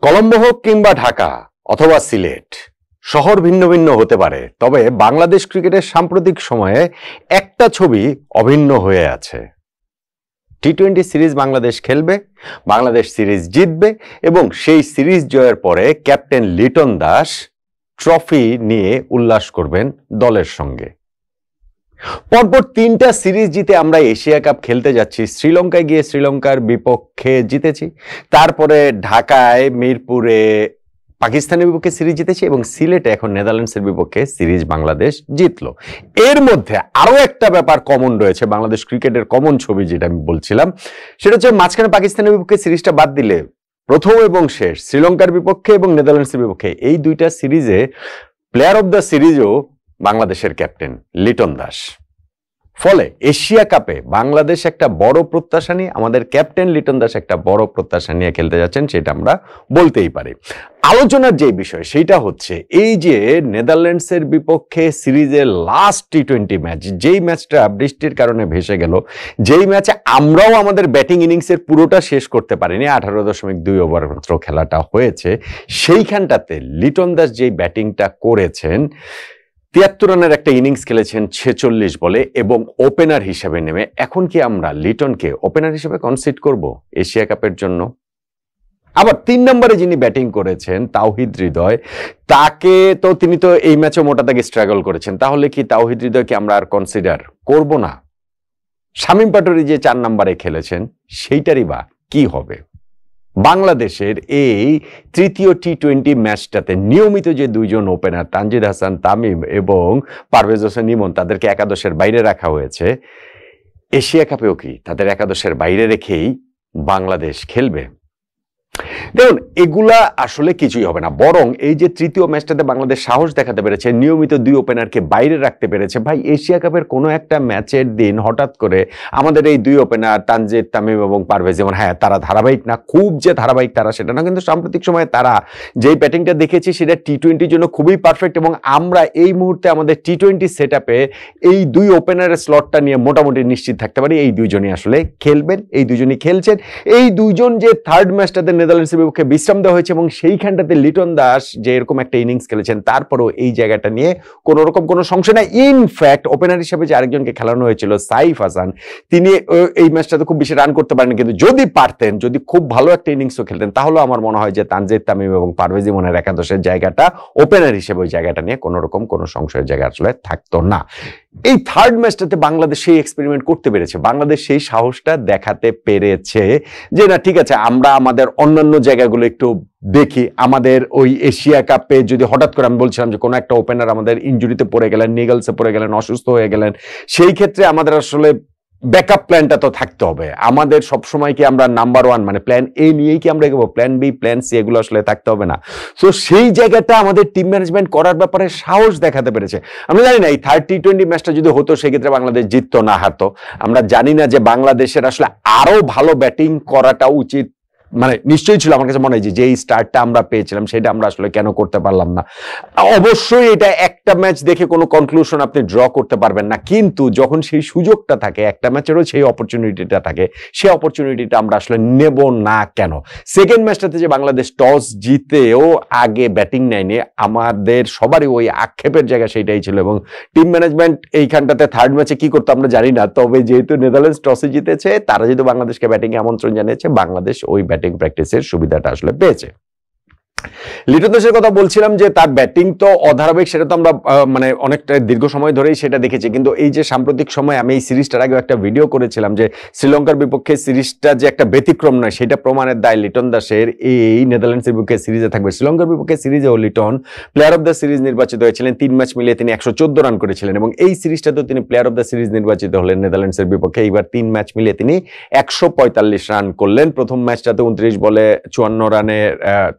কলম্বো হোক কিংবা ঢাকা অথবা সিলেট, শহর ভিন্ন ভিন্ন হতে পারে, তবে বাংলাদেশ ক্রিকেটের সাম্প্রতিক সময়ে একটা ছবি অভিন্ন হয়ে আছে। টি-20 সিরিজ বাংলাদেশ খেলবে, বাংলাদেশ সিরিজ জিতবে এবং সেই সিরিজ জয়ের পরে ক্যাপ্টেন লিটন দাস ট্রফি নিয়ে উল্লাস করবেন দলের সঙ্গে। পরপর 3টা সিরিজ জিতে আমরা এশিয়া কাপ খেলতে যাচ্ছি। শ্রীলঙ্কায় গিয়ে শ্রীলঙ্কার বিপক্ষে জিতেছি, তারপরে ঢাকায় মিরপুরে পাকিস্তানের বিপক্ষে সিরিজ জিতেছি এবং সিলেটে এখন নেদারল্যান্ডসের বিপক্ষে সিরিজ বাংলাদেশ জিতলো। এর মধ্যে আরো একটা ব্যাপার কমন রয়েছে, বাংলাদেশ ক্রিকেটের কমন ছবি যেটা আমি বলছিলাম, সেটা হচ্ছে মাঝখানে পাকিস্তানের বিপক্ষে সিরিজটা বাদ দিলে প্রথম এবং শেষ শ্রীলঙ্কার বিপক্ষে এবং নেদারল্যান্ডসের বিপক্ষে এই 2টা সিরিজে প্লেয়ার অব দ্য সিরিজও বাংলাদেশের ক্যাপ্টেন লিটন দাস। ফলে এশিয়া কাপে বাংলাদেশ একটা বড় প্রত্যাশা নিয়ে, আমাদের ক্যাপ্টেন লিটন দাস একটা বড় প্রত্যাশা নিয়ে খেলতে যাচ্ছেন, সেটা আমরা বলতেই পারি। আলোচনার যে বিষয় সেটা হচ্ছে এই যে নেদারল্যান্ডসের বিপক্ষে সিরিজের লাস্ট টি-20 ম্যাচ, যেই ম্যাচটা বৃষ্টির কারণে ভেসে গেল, যেই ম্যাচে আমরাও আমাদের ব্যাটিং ইনিংসের পুরোটা শেষ করতে পারিনি, 18.2 ওভার মাত্র খেলাটা হয়েছে, সেইখানটাতে লিটন দাস যেই ব্যাটিংটা করেছেন, 73 রানের একটা ইনিংস খেলেছেন 46 বলে এবং ওপেনার হিসেবে নেমে, এখন কি আমরা লিটনকে ওপেনার হিসেবে কনসিডার করব এশিয়া কাপের জন্য? আবার 3 নম্বরে যিনি ব্যাটিং করেছেন তাওহিদ হৃদয়, তিনি তো এই ম্যাচে মোটা দাগে স্ট্রাগল করেছেন, তাহলে কি তাওহিদ হৃদয়কে আমরা আর কনসিডার করব না? শামীম পাটোয়ারি যে 4 নম্বরে খেলেছেন সেইটারই বা কি হবে? বাংলাদেশের এই তৃতীয় টি-20 ম্যাচটাতে নিয়মিত যে 2জন ওপেনার তানজিদ হাসান তামিম এবং পারভেজ হোসেন ইমন, তাদেরকে একাদশের বাইরে রাখা হয়েছে, এশিয়া কাপেও কি তাদের একাদশের বাইরে রেখেই বাংলাদেশ খেলবে? দেখুন, এগুলা আসলে কিছুই হবে না, বরং এই যে তৃতীয় ম্যাচটাতে বাংলাদেশ সাহস দেখাতে পেরেছে, নিয়মিত 2 ওপেনারকে বাইরে রাখতে পেরেছে। ভাই, এশিয়া কাপের কোনো একটা ম্যাচের দিন হঠাৎ করে আমাদের এই 2 ওপেনার তানজিদ তামিম এবং পারভেজ, যেমন হ্যাঁ তারা ধারাবাহিক না, খুব যে ধারাবাহিক তারা সেটা না, কিন্তু সাম্প্রতিক সময়ে তারা যেই ব্যাটিংটা দেখেছি সেটা টি-20 জন্য খুবই পারফেক্ট এবং আমরা এই মুহূর্তে আমাদের টি-20 সেটআপে এই 2 ওপেনারের স্লটটা নিয়ে মোটামুটি নিশ্চিত থাকতে পারি এই 2জনই আসলে খেলবেন, এই 2জনই খেলছেন। এই 2জন যে থার্ড ম্যাচটাতে নেদারল্যান্ডসের বিপক্ষে বিশ্রাম দেওয়া হয়েছে এবং সেইখানটাতে লিটন দাস যে এরকম একটা ইনিংস খেলেছেন, তারপরও এই জায়গাটা নিয়ে কোনো রকম কোনো সংশয় নাই। ইনফ্যাক্ট ওপেনার হিসেবে যে আরেকজনকে খেলানো হয়েছিল সাইফ হাসান, তিনি এই ম্যাচটাতে খুব বেশি রান করতে পারেন, কিন্তু যদি পারতেন, যদি খুব ভালো একটা ইনিংসও খেলতেন, তাহলে আমার মনে হয় যে তানজিদ তামিম এবং পারভেজ ইমনের একাদশের জায়গাটা ওপেনার হিসেবে ওই জায়গাটা নিয়ে কোনো রকম কোনো সংশয়ের জায়গা আসলে থাকতো না। এই থার্ড ম্যাচটাতে বাংলাদেশ সেই এক্সপেরিমেন্ট করতে পেরেছে, বাংলাদেশ সেই সাহসটা দেখাতে পেরেছে যে না ঠিক আছে, আমরা আমাদের অন্যান্য জায়গাগুলো একটু দেখি। আমাদের ওই এশিয়া কাপে যদি হঠাৎ করে আমি বলছিলাম যে কোনো একটা ওপেনার আমাদের ইনজুরিতে পড়ে গেলেন, নিগলসে পড়ে গেলেন, অসুস্থ হয়ে গেলেন, সেই ক্ষেত্রে আমাদের আসলে ব্যাকআপ প্ল্যানটা তো থাকতে হবে। আমাদের সবসময় কি আমরা নাম্বার 1 মানে প্ল্যান এ নিয়েই কি আমরা এগোবো? প্ল্যান বি, প্ল্যান সি এগুলো আসলে থাকতে হবে না। সো সেই জায়গাটা আমাদের টিম ম্যানেজমেন্ট করার ব্যাপারে সাহস দেখাতে পেরেছে। আমরা জানি না এই থার্ড টি-20 ম্যাচটা যদি হতো সেক্ষেত্রে বাংলাদেশ জিততো না হারতো, আমরা জানি না যে বাংলাদেশের আসলে আরো ভালো ব্যাটিং করাটা উচিত, মানে নিশ্চয়ই ছিল। আমার কাছে মনে হয় যে এই স্টার্টটা আমরা পেয়েছিলাম সেটা আমরা আসলে কেন করতে পারলাম না। অবশ্যই এটা একটা ম্যাচ দেখে কোনো কনক্লুশন আপনি ড্র করতে পারবেন না, কিন্তু যখন সেই সুযোগটা থাকে, একটা ম্যাচেরও সেই অপরচুনিটিটা থাকে, সেই অপরচুনিটিটা আমরা আসলে নেব না কেন? সেকেন্ড ম্যাচটাতে যে বাংলাদেশ টস জিতেও আগে ব্যাটিং নেয়নি, আমাদের সবারই ওই আক্ষেপের জায়গা সেইটাই ছিল এবং টিম ম্যানেজমেন্ট এইখানটাতে থার্ড ম্যাচে কি করতো আমরা জানি না। তবে যেহেতু নেদারল্যান্ডস টসে জিতেছে, তারা যেহেতু বাংলাদেশকে ব্যাটিং এ আমন্ত্রণ জানিয়েছে, বাংলাদেশ ওই ব্যাটিং প্র্যাকটিসের সুবিধাটা আসলে পেয়েছে। লিটন দাসের কথা বলছিলাম যে তার ব্যাটিং তো অধারাবাহিক, সেটা তো আমরা মানে অনেকটা দীর্ঘ সময় ধরেই সেটা দেখেছি, কিন্তু এই যে সাম্প্রতিক সময় আমি এই সিরিজটার আগে একটা ভিডিও করেছিলাম যে শ্রীলঙ্কার বিপক্ষে সিরিজটা যে একটা ব্যতিক্রম নয়, সেটা প্রমাণের দায় লিটন দাসের এই নেদারল্যান্ডসের বিপক্ষে সিরিজে থাকবে। শ্রীলঙ্কার বিপক্ষে সিরিজেও Liton player of the series নির্বাচিত হয়েছিলেন, 3 ম্যাচ মিলিয়ে তিনি 114 রান করেছিলেন এবং এই সিরিজটাতেও তিনি প্লেয়ার অব দ্য সিরিজ নির্বাচিত হলেন নেদারল্যান্ডসের বিপক্ষে। এইবার 3 ম্যাচ মিলিয়ে তিনি 145 রান করলেন। প্রথম ম্যাচটাতে 29 বলে 54 রানে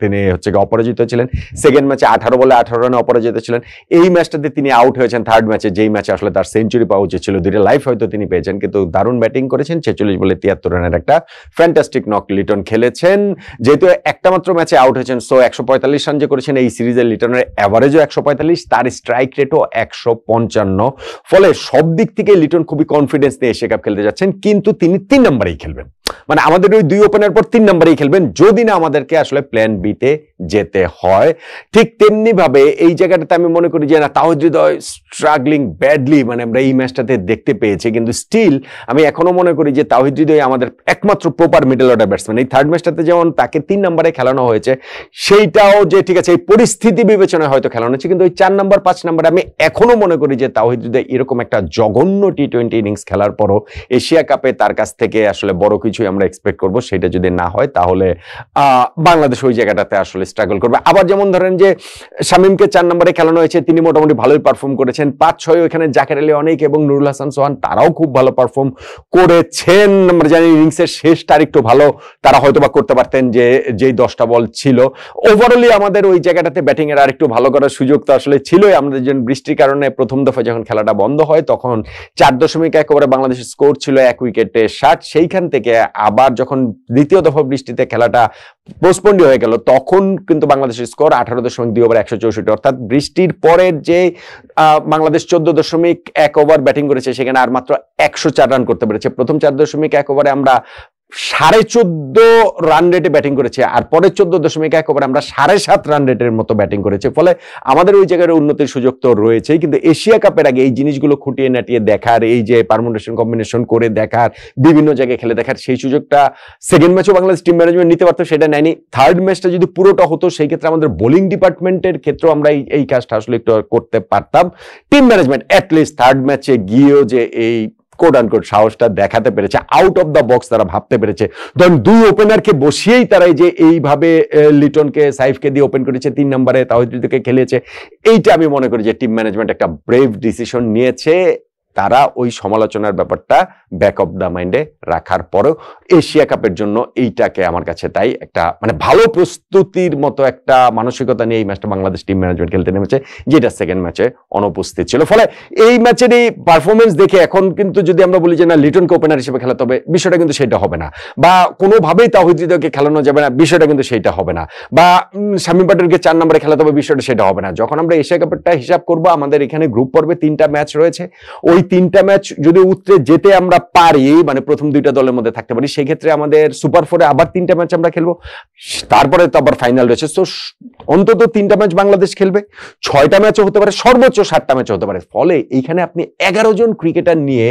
তিনি অপরাজিত ছিলেন, সেকেন্ড ম্যাচে 18 বলে 18 রানে অপরাজিত ছিলেন। এই ম্যাচটাতে তিনি আউট হয়েছেন থার্ড ম্যাচে, যেই ম্যাচে আসলে তার সেঞ্চুরি পাওয়া উচিত ছিল, 2টা লাইফ হয়তো তিনি পেয়েছেন, কিন্তু দারুণ ব্যাটিং করেছেন। 46 বলে 73 রানের একটা ফ্যান্টাস্টিক নক লিটন খেলেছেন। যেহেতু একটা মাত্র ম্যাচে আউট হয়েছেন, সো 145 রান যে করেছেন এই সিরিজের লিটনের অ্যাভারেজও 145, তার স্ট্রাইক রেটও 155। ফলে সব দিক থেকে লিটন খুবই কনফিডেন্স নিয়ে এশিয়া কাপ খেলতে যাচ্ছেন, কিন্তু তিনি 3 নম্বরেই খেলবেন। মানে আমাদের ওই 2 ওপেনার পর 3 নম্বরেই খেলবেন যদি না আমাদেরকে আসলে প্ল্যান বি তে যেতে হয়। ঠিক তেমনি ভাবে এই জায়গাটাতে আমি মনে করি যে না, তাওহিদ হৃদয় স্ট্রাগলিং ব্যাডলি, মানে আমরা এই ম্যাচটাতে দেখতে পেয়েছি, কিন্তু স্টিল আমি এখনো মনে করি যে তাওহিদ হৃদয় আমাদের একমাত্র প্রপার মিডল অর্ডার ব্যাটসম্যান। এই থার্ড ম্যাচটাতে যেমন তাকে 3 নম্বরে খেলানো হয়েছে, সেইটাও যে ঠিক আছে এই পরিস্থিতি বিবেচনায় হয়তো খেলানো হয়েছে, কিন্তু ওই 4 নম্বর 5 নম্বরে আমি এখনো মনে করি যে তাওহিদ হৃদয় এরকম একটা জঘন্য টি-20 ইনিংস খেলার পরও এশিয়া কাপে তার কাছ থেকে আসলে বড় কিছুই আমরা এক্সপেক্ট করব। সেটা যদি না হয় তাহলে বাংলাদেশ ওই জায়গাটাতে আসলে স্ট্রাগল করবে। আবার যেমন ধরেন যে শামীমকে 4 নম্বরে খেলানো হয়েছে, তিনি মোটামুটি ভালোই পারফর্ম করেছেন। 5-6 ওখানে জাকের আলী অনেক এবং নুরুল হাসান সোহান তারাও খুব ভালো পারফর্ম করেছেন। আমরা জানি ইনিংসের শেষটা আরেকটু ভালো তারা হয়তো বা করতে পারতেন, যে যেই 10টা বল ছিল। ওভারঅলি আমাদের ওই জায়গাটাতে ব্যাটিং এর আরেকটু ভালো করার সুযোগ তো আসলে ছিলই। আমাদের যেন বৃষ্টির কারণে প্রথম দফা যখন খেলাটা বন্ধ হয় তখন 4.1 ওভারে বাংলাদেশের স্কোর ছিল 1 উইকেটে 60। সেইখান থেকে আবার যখন দ্বিতীয় দফা বৃষ্টিতে খেলাটা পোস্টপন্ড হয়ে গেল তখন কিন্তু বাংলাদেশের স্কোর 18.2 ওভার 164। অর্থাৎ বৃষ্টির পরের যে বাংলাদেশ 14.1 ওভার ব্যাটিং করেছে সেখানে আর মাত্র 104 রান করতে পেরেছে। প্রথম 4.1 ওভারে আমরা 14.5 রান রেটে ব্যাটিং করেছে, আর পরের 14.1 ওভারে আমরা 7.5 রান রেটের মতো ব্যাটিং করেছে। ফলে আমাদের ওই জায়গায় উন্নতির সুযোগ তো রয়েছেই, কিন্তু এশিয়া কাপের আগে এই জিনিসগুলো খুঁটিয়ে নাটিয়ে দেখার, এই যে পারমুটেশন কম্বিনেশন করে দেখার, বিভিন্ন জায়গায় খেলে দেখার সেই সুযোগটা সেকেন্ড ম্যাচও বাংলাদেশ টিম ম্যানেজমেন্ট নিতে পারতো, সেটা নেয়নি। থার্ড ম্যাচটা যদি পুরোটা হতো সেই ক্ষেত্রে আমাদের বোলিং ডিপার্টমেন্টের ক্ষেত্রেও আমরা এই কাজটা আসলে একটু করতে পারতাম। টিম ম্যানেজমেন্ট অ্যাটলিস্ট থার্ড ম্যাচে গিয়েও যে এই কোড আনকোড সাহসটা দেখাতে পেরেছে, আউট অফ দ্য বক্স তারা ভাবতে পেরেছে। ধরুন 2 ওপেনারকে বসিয়েই তারা এই যে এইভাবে লিটনকে সাইফকে দিয়ে ওপেন করেছে, 3 নম্বরে তাওহিদ হৃদয়কে খেলিয়েছে। এইটা আমি মনে করি যে টিম ম্যানেজমেন্ট একটা ব্রেভ ডিসিশন নিয়েছে। তারা ওই সমালোচনার ব্যাপারটা ব্যাক অফ দ্য মাইন্ডে রাখার পরেও এশিয়া কাপের জন্য এইটাকে আমার কাছে তাই একটা মানে ভালো প্রস্তুতির মতো একটা মানসিকতা নিয়ে এই ম্যাচটা বাংলাদেশ টিম ম্যানেজমেন্ট খেলতে নেমেছে, যেটা সেকেন্ড ম্যাচে অনুপস্থিত ছিল। ফলে এই ম্যাচের এই পারফরমেন্স দেখে এখন কিন্তু যদি আমরা বলি যে না লিটনকে ওপেনার হিসেবে খেলাতে হবে, বিষয়টা কিন্তু সেটা হবে না। বা কোনোভাবেই তাওহিদ হৃদয়কে খেলানো যাবে না, বিষয়টা কিন্তু সেটা হবে না। বা শামীম পাটোয়ারিকে 4 নম্বরে খেলাতে হবে, বিষয়টা সেটা হবে না। যখন আমরা এশিয়া কাপেরটা হিসাব করবো, আমাদের এখানে গ্রুপ পর্বে 3টা ম্যাচ রয়েছে। ওই 3টা ম্যাচ যদি উতরে যেতে আমরা পারি, মানে প্রথম 2টা দলের মধ্যে থাকতে পারি, সেই ক্ষেত্রে আমাদের সুপার 4-এ আবার 3টা ম্যাচ আমরা খেলবো। তারপরে তো আবার ফাইনাল রয়েছে। তো অন্তত 3টা ম্যাচ বাংলাদেশ খেলবে, 6টা ম্যাচও হতে পারে, সর্বোচ্চ 7টা ম্যাচও হতে পারে। ফলে এইখানে আপনি 11 জন ক্রিকেটার নিয়ে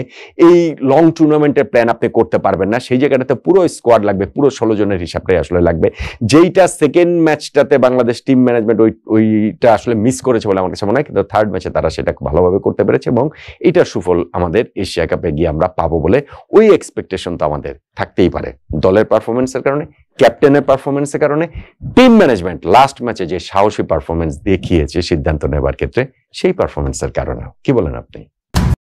এই লং টুর্নামেন্টের প্ল্যান আপনি করতে পারবেন না। সেই জায়গাটাতে পুরো স্কোয়াড লাগবে, পুরো 16 জনের হিসাবটাই আসলে লাগবে, যেইটা সেকেন্ড ম্যাচটাতে বাংলাদেশ টিম ম্যানেজমেন্ট ওইটা আসলে মিস করেছে বলে আমার কাছে মনে হয়। কিন্তু থার্ড ম্যাচে তারা সেটা ভালোভাবে করতে পেরেছে এবং এটার সুফল আমাদের এশিয়া কাপে গিয়ে আমরা পাবো বলে ওই এক্সপেকটেশন তো আমাদের থাকতেই পারে। দলের পারফরমেন্সের কারণে, ক্যাপ্টেনের পারফরমেন্সের কারণে, টিম ম্যানেজমেন্ট লাস্ট ম্যাচে যে সাহসী পারফরমেন্স দেখিয়েছে সিদ্ধান্ত নেবার ক্ষেত্রে, সেই পারফরমেন্সের কারণে। কি বলেন আপনি?